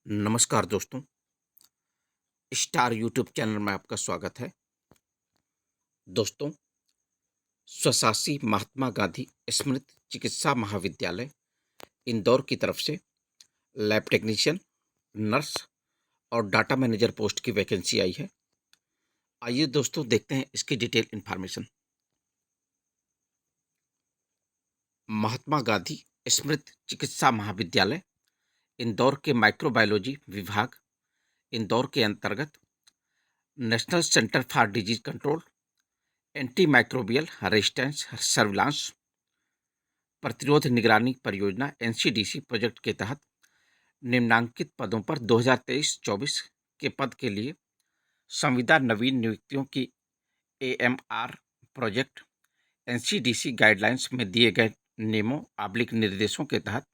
नमस्कार दोस्तों, star YouTube channel में आपका स्वागत है। दोस्तों, स्वशासी महात्मा गांधी स्मृति चिकित्सा महाविद्यालय इंदौर की तरफ से लैब टेक्नीशियन, नर्स और डाटा मैनेजर पोस्ट की वैकेंसी आई है। आइए दोस्तों देखते हैं इसकी डिटेल इन्फॉर्मेशन। महात्मा गांधी स्मृति चिकित्सा महाविद्यालय इंदौर के माइक्रोबायोलॉजी विभाग इंदौर के अंतर्गत national centre for disease control, anti microbial resistance surveillance प्रतिरोध निगरानी परियोजना एनसीडीसी प्रोजेक्ट के तहत निम्नांकित पदों पर 2023-24 के पद के लिए संविदा नवीन नियुक्तियों की एएमआर प्रोजेक्ट एनसीडीसी गाइडलाइंस में दिए गए नियमों निर्देशों के तहत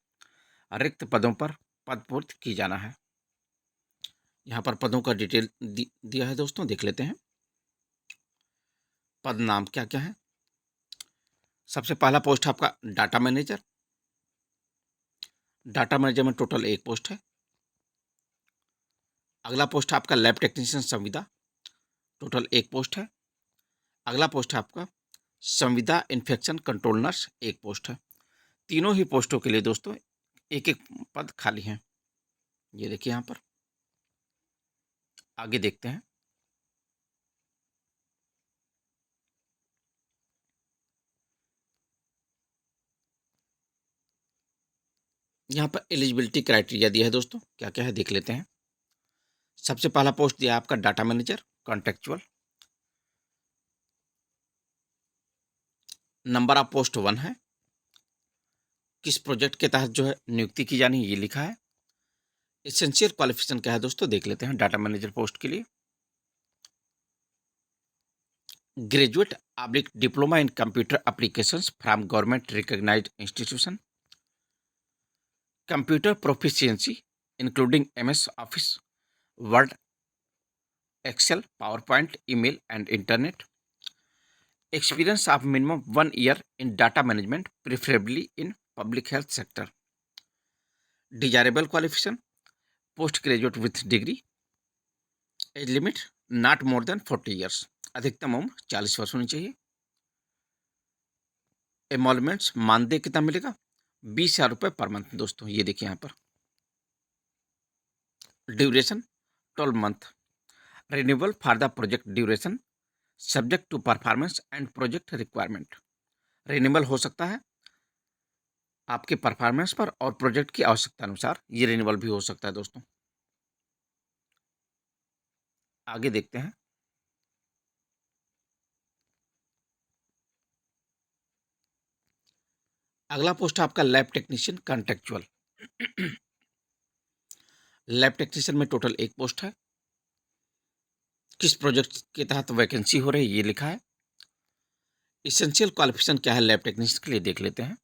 रिक्त पदों पर पद पूर्ति की जाना है। यहाँ पर पदों का डिटेल दिया है दोस्तों, देख लेते हैं। पद नाम क्या क्या है। सबसे पहला पोस्ट आपका डाटा मैनेजर। डाटा मैनेजर में टोटल 1 पोस्ट है। अगला पोस्ट है आपका लैब टेक्नीशियन संविदा, टोटल 1 पोस्ट है। अगला पोस्ट है आपका संविदा इन्फेक्शन कंट्रोल नर्स, 1 पोस्ट है। तीनों ही पोस्टों के लिए दोस्तों एक एक पद खाली हैं। ये देखिए यहाँ पर। आगे देखते हैं। यहाँ पर एलिजिबिलिटी क्राइटेरिया दिया है दोस्तों, क्या क्या है देख लेते हैं। सबसे पहला पोस्ट दिया है आपका data manager contractual. Number of post 1 है। किस प्रोजेक्ट के तहत जो है नियुक्ति की जानी है ये लिखा है। एसेंशियल क्वालिफिकेशन क्या है दोस्तों देख लेते हैं डाटा मैनेजर पोस्ट के लिए। Graduate diploma in computer applications from government recognised institution. Computer proficiency including MS Office, Word, Excel, PowerPoint, email and internet. Experience of minimum 1 year in data management, preferably in public health sector. Desirable qualification, postgraduate with degree. Age limit not more than 40 years. अधिकतम उम्र 40 वर्ष होनी चाहिए। Emoluments मानदेय कितना मिलेगा? 20,000 रुपये per month दोस्तों, ये देखिए यहाँ पर। Duration 12 month. Renewable for the project duration subject to performance and project requirement. Renewable हो सकता है आपके परफॉर्मेंस पर और प्रोजेक्ट की आवश्यकता अनुसार ये रिन्यूअल भी हो सकता है दोस्तों। आगे देखते हैं। अगला पोस्ट है आपका lab technician contractual. Lab technician में टोटल 1 पोस्ट है। किस प्रोजेक्ट के तहत वैकेंसी हो रही है ये लिखा है। इसेंशियल क्वालिफिकेशन क्या है लैब टेक्नीशियन के लिए देख लेते हैं।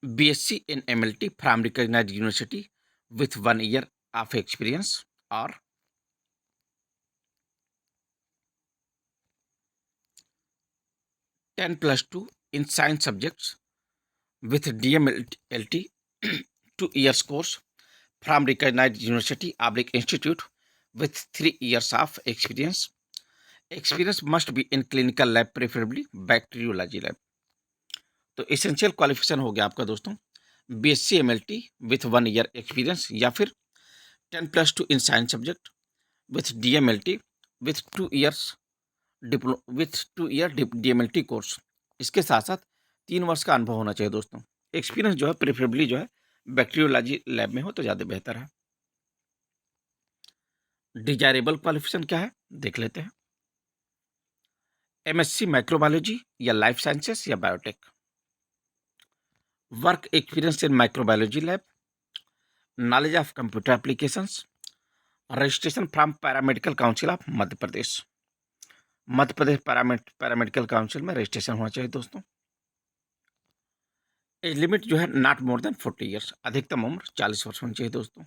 BSc in MLT from recognised university with 1 year of experience और 10+2 in science subjects with DMLT 2 years course from recognized university institute with 3 years of experience. Experience must be in clinical lab, preferably bacteriology lab. तो essential qualification हो गया आपका दोस्तों BSc MLT with 1 year experience या फिर 10+2 in science subject with DMLT with 2 years with 2 year DMLT course. इसके साथ साथ 3 वर्ष का अनुभव होना चाहिए दोस्तों। एक्सपीरियंस जो है प्रेफरेबली जो है बैक्टीरियोलॉजी लैब में हो तो ज़्यादा बेहतर है। डिजायरेबल क्वालिफिकेशन क्या है देख लेते हैं। एमएससी माइक्रोबायोलॉजी या लाइफ साइंसेस या biotech. Work experience in microbiology lab, knowledge of computer applications, registration from paramedical council of Madhya Pradesh. Madhya Pradesh paramedical council में रजिस्ट्रेशन होना चाहिए दोस्तों। एज लिमिट जो है नॉट मोर देन 40 ईयर्स, अधिकतम उम्र 40 वर्ष होनी चाहिए दोस्तों।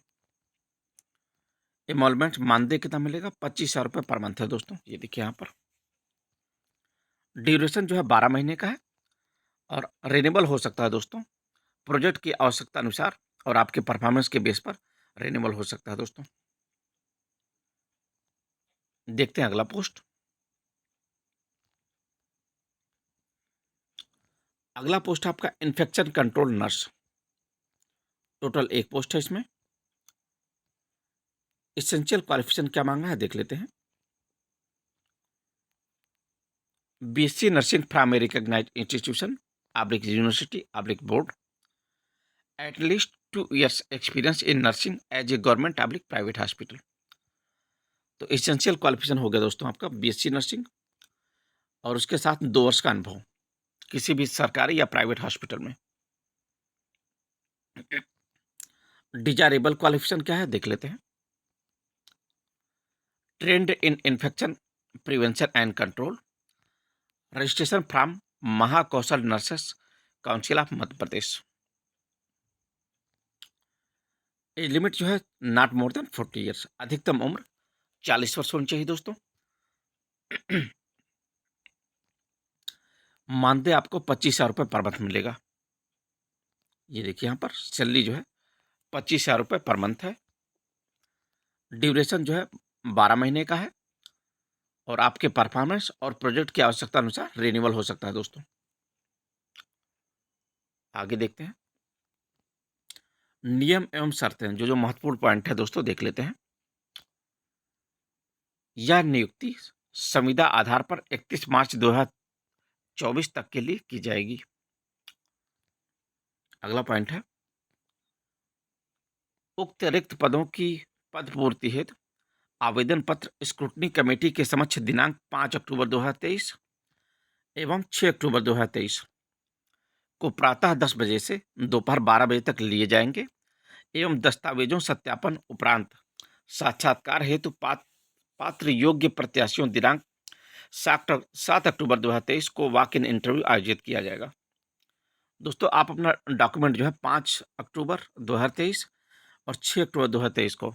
एमोलमेंट मानदेय कितना मिलेगा? 25,000 रुपये पर मंथ है दोस्तों, ये देखिए यहाँ पर। ड्यूरेशन जो है 12 महीने का है और रिन्यूएबल हो सकता है दोस्तों प्रोजेक्ट की आवश्यकता अनुसार और आपके परफॉर्मेंस के बेस पर रिन्यूअल हो सकता है दोस्तों। देखते हैं अगला पोस्ट। अगला पोस्ट है आपका इन्फेक्शन कंट्रोल नर्स। टोटल एक पोस्ट है इसमें। एसेंशियल क्वालिफिकेशन क्या मांगा है देख लेते हैं। BSc nursing from a recognised institution university board, at least 2 years experience in nursing as a government private hospital. तो एसेंशियल क्वालिफिकेशन हो गया दोस्तों आपका बीएससी नर्सिंग और उसके साथ 2 वर्ष का अनुभव किसी भी सरकारी या प्राइवेट हॉस्पिटल में। डिजायरेबल क्वालिफिकेशन क्या है देख लेते हैं। Trained in infection prevention and control, registration from Mahakaushal nurses council of Madhya Pradesh. Age limit जो है नॉट मोर देन 40 ईयर्स, अधिकतम उम्र 40 वर्ष होनी चाहिए दोस्तों। मानदेय आपको 25,000 रुपये पर मंथ मिलेगा। ये देखिए यहाँ पर सैलरी जो है 25,000 रुपये पर मंथ है। ड्यूरेशन जो है 12 महीने का है और आपके परफॉर्मेंस और प्रोजेक्ट की आवश्यकता अनुसार रिन्यूअल हो सकता है दोस्तों। आगे देखते हैं नियम एवं शर्तें। जो महत्वपूर्ण पॉइंट है दोस्तों देख लेते हैं। यह नियुक्ति संविदा आधार पर 31 मार्च 2024 तक के लिए की जाएगी। अगला पॉइंट है उक्त रिक्त पदों की पद पूर्ति हेतु आवेदन पत्र स्क्रूटनी कमेटी के समक्ष दिनांक 5 अक्टूबर 2023 एवं 6 अक्टूबर 2023 को प्रातः 10 बजे से दोपहर 12 बजे तक लिए जाएंगे एवं दस्तावेजों सत्यापन उपरांत साक्षात्कार हेतु पात्र योग्य प्रत्याशियों दिनांक 7 अक्टूबर 2023 को वॉक इन इंटरव्यू आयोजित किया जाएगा। दोस्तों आप अपना डॉक्यूमेंट जो है 5 अक्टूबर 2023 और 6 अक्टूबर 2023 को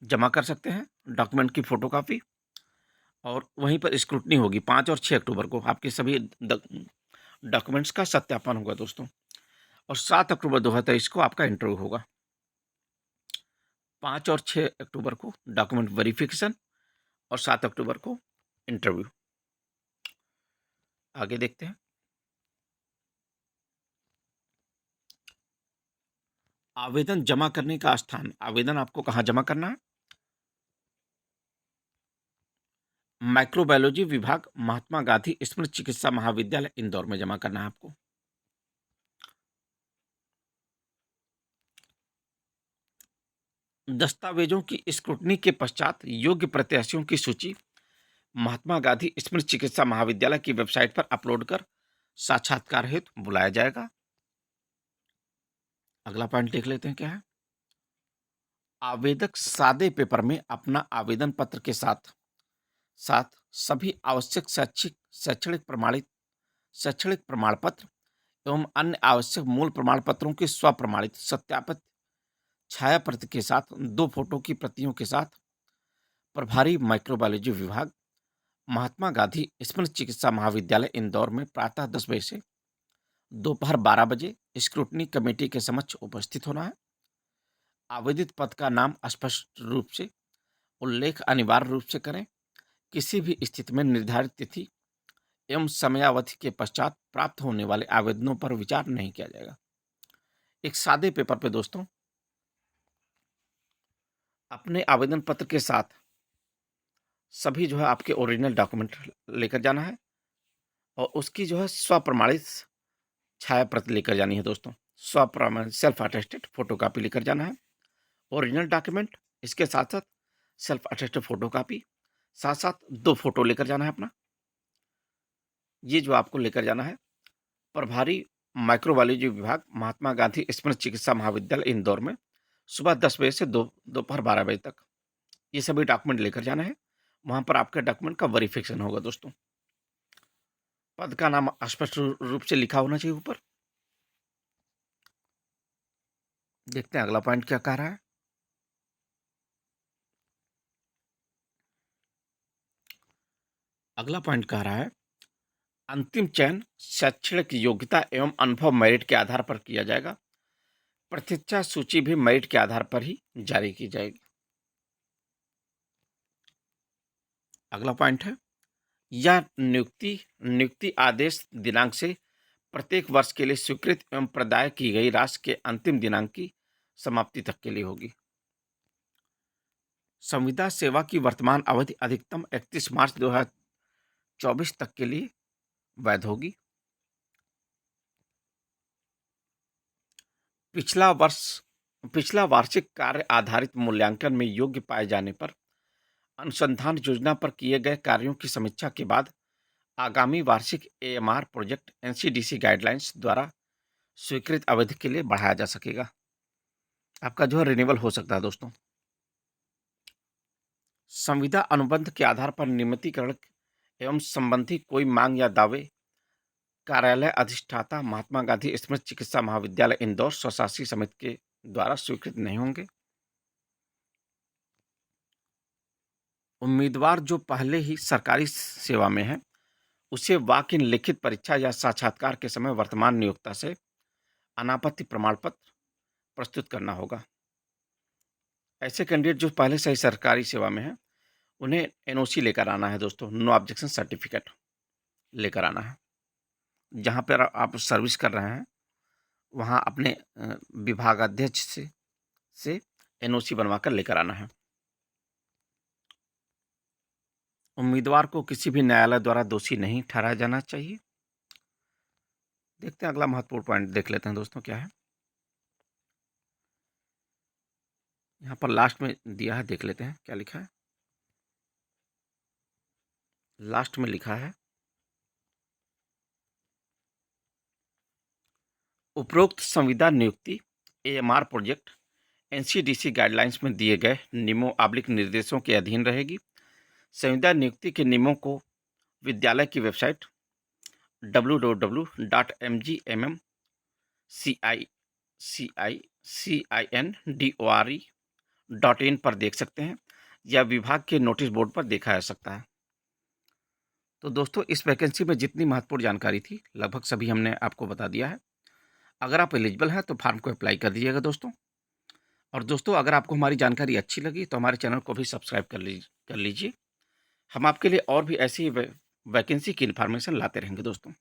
जमा कर सकते हैं डॉक्यूमेंट की फोटोकॉपी, और वहीं पर स्क्रूटनी होगी 5 और 6 अक्टूबर को। आपके सभी डॉक्यूमेंट्स का सत्यापन होगा दोस्तों, और 7 अक्टूबर 2023 को आपका इंटरव्यू होगा। 5 और 6 अक्टूबर को डॉक्यूमेंट वेरिफिकेशन और 7 अक्टूबर को इंटरव्यू। आगे देखते हैं आवेदन जमा करने का स्थान। आवेदन आपको कहाँ जमा करना है? माइक्रोबायोलॉजी विभाग, महात्मा गांधी स्मृति चिकित्सा महाविद्यालय, इंदौर में जमा करना है आपको। दस्तावेजों की स्क्रूटनी के पश्चात योग्य प्रत्याशियों की सूची महात्मा गांधी स्मृति चिकित्सा महाविद्यालय की वेबसाइट पर अपलोड कर साक्षात्कार हेतु बुलाया जाएगा। अगला पॉइंट देख लेते हैं क्या है। आवेदक सादे पेपर में अपना आवेदन पत्र के साथ साथ सभी आवश्यक शैक्षणिक प्रमाण पत्र एवं अन्य आवश्यक मूल प्रमाण पत्रों के स्वप्रमाणित सत्यापित छाया प्रति के साथ 2 फोटो की प्रतियों के साथ प्रभारी माइक्रोबायोलॉजी विभाग, महात्मा गांधी स्मृति चिकित्सा महाविद्यालय, इंदौर में प्रातः 10 बजे से दोपहर 12 बजे स्क्रूटनी कमेटी के समक्ष उपस्थित होना है। आवेदित पद का नाम स्पष्ट रूप से उल्लेख अनिवार्य रूप से करें। किसी भी स्थिति में निर्धारित तिथि एवं समयावधि के पश्चात प्राप्त होने वाले आवेदनों पर विचार नहीं किया जाएगा। एक सादे पेपर पे दोस्तों अपने आवेदन पत्र के साथ सभी जो है आपके ओरिजिनल डॉक्यूमेंट लेकर जाना है और उसकी जो है स्वप्रमाणित छाया प्रति लेकर जानी है दोस्तों। स्वप्रमाणित सेल्फ अटेस्टेड फोटोकॉपी लेकर जाना है। ओरिजिनल डॉक्यूमेंट इसके साथ साथ सेल्फ अटेस्टेड फोटोकॉपी, साथ साथ 2 फोटो लेकर जाना है अपना। ये जो आपको लेकर जाना है प्रभारी माइक्रोबायोलॉजी विभाग, महात्मा गांधी स्मृति चिकित्सा महाविद्यालय, इंदौर में सुबह 10 बजे से दोपहर 12 बजे तक ये सभी डॉक्यूमेंट लेकर जाना है। वहां पर आपके डॉक्यूमेंट का वेरिफिकेशन होगा दोस्तों। पद का नाम स्पष्ट रूप से लिखा होना चाहिए ऊपर। देखते हैं अगला पॉइंट क्या कह रहा है। अगला पॉइंट कह रहा है अंतिम चयन शैक्षणिक योग्यता एवं अनुभव मेरिट के आधार पर किया जाएगा। प्रतीक्षा सूची भी मेरिट के आधार पर ही जारी की जाएगी। अगला पॉइंट है, यह नियुक्ति आदेश दिनांक से प्रत्येक वर्ष के लिए स्वीकृत एवं प्रदाय की गई राशि के अंतिम दिनांक की समाप्ति तक के लिए होगी। संविदा सेवा की वर्तमान अवधि अधिकतम 31 मार्च 2024 तक के लिए वैध होगी। पिछला वार्षिक कार्य आधारित मूल्यांकन में योग्य पाए जाने पर अनुसंधान योजना पर किए गए कार्यों की समीक्षा के बाद आगामी वार्षिक एएमआर प्रोजेक्ट एनसीडीसी गाइडलाइंस द्वारा स्वीकृत अवधि के लिए बढ़ाया जा सकेगा। आपका जो है रिन्यूअल हो सकता है दोस्तों। संविदा अनुबंध के आधार पर नियमितीकरण एवं संबंधी कोई मांग या दावे कार्यालय अधिष्ठाता महात्मा गांधी स्मृति चिकित्सा महाविद्यालय इंदौर स्वशासी समिति के द्वारा स्वीकृत नहीं होंगे। उम्मीदवार जो पहले ही सरकारी सेवा में है उसे वॉक इन लिखित परीक्षा या साक्षात्कार के समय वर्तमान नियोक्ता से अनापत्ति प्रमाण पत्र प्रस्तुत करना होगा। ऐसे कैंडिडेट जो पहले से ही सरकारी सेवा में है उन्हें एनओसी लेकर आना है दोस्तों, नो ऑब्जेक्शन सर्टिफिकेट लेकर आना है। जहाँ पर आप सर्विस कर रहे हैं वहाँ अपने विभागाध्यक्ष से एनओसी बनवा कर लेकर आना है। उम्मीदवार को किसी भी न्यायालय द्वारा दोषी नहीं ठहराया जाना चाहिए। देखते हैं अगला महत्वपूर्ण पॉइंट देख लेते हैं दोस्तों क्या है। यहाँ पर लास्ट में दिया है, देख लेते हैं क्या लिखा है। लास्ट में लिखा है, उपरोक्त संविदा नियुक्ति एएमआर प्रोजेक्ट एनसीडीसी गाइडलाइंस में दिए गए नियमों निर्देशों के अधीन रहेगी। संविदा नियुक्ति के नियमों को विद्यालय की वेबसाइट www.mgmmcindore.in पर देख सकते हैं या विभाग के नोटिस बोर्ड पर देखा जा सकता है। तो दोस्तों इस वैकेंसी में जितनी महत्वपूर्ण जानकारी थी लगभग सभी हमने आपको बता दिया है। अगर आप एलिजिबल हैं तो फॉर्म को अप्लाई कर दीजिएगा दोस्तों। और दोस्तों अगर आपको हमारी जानकारी अच्छी लगी तो हमारे चैनल को भी सब्सक्राइब कर लीजिए। हम आपके लिए और भी ऐसी वैकेंसी की इन्फॉर्मेशन लाते रहेंगे दोस्तों।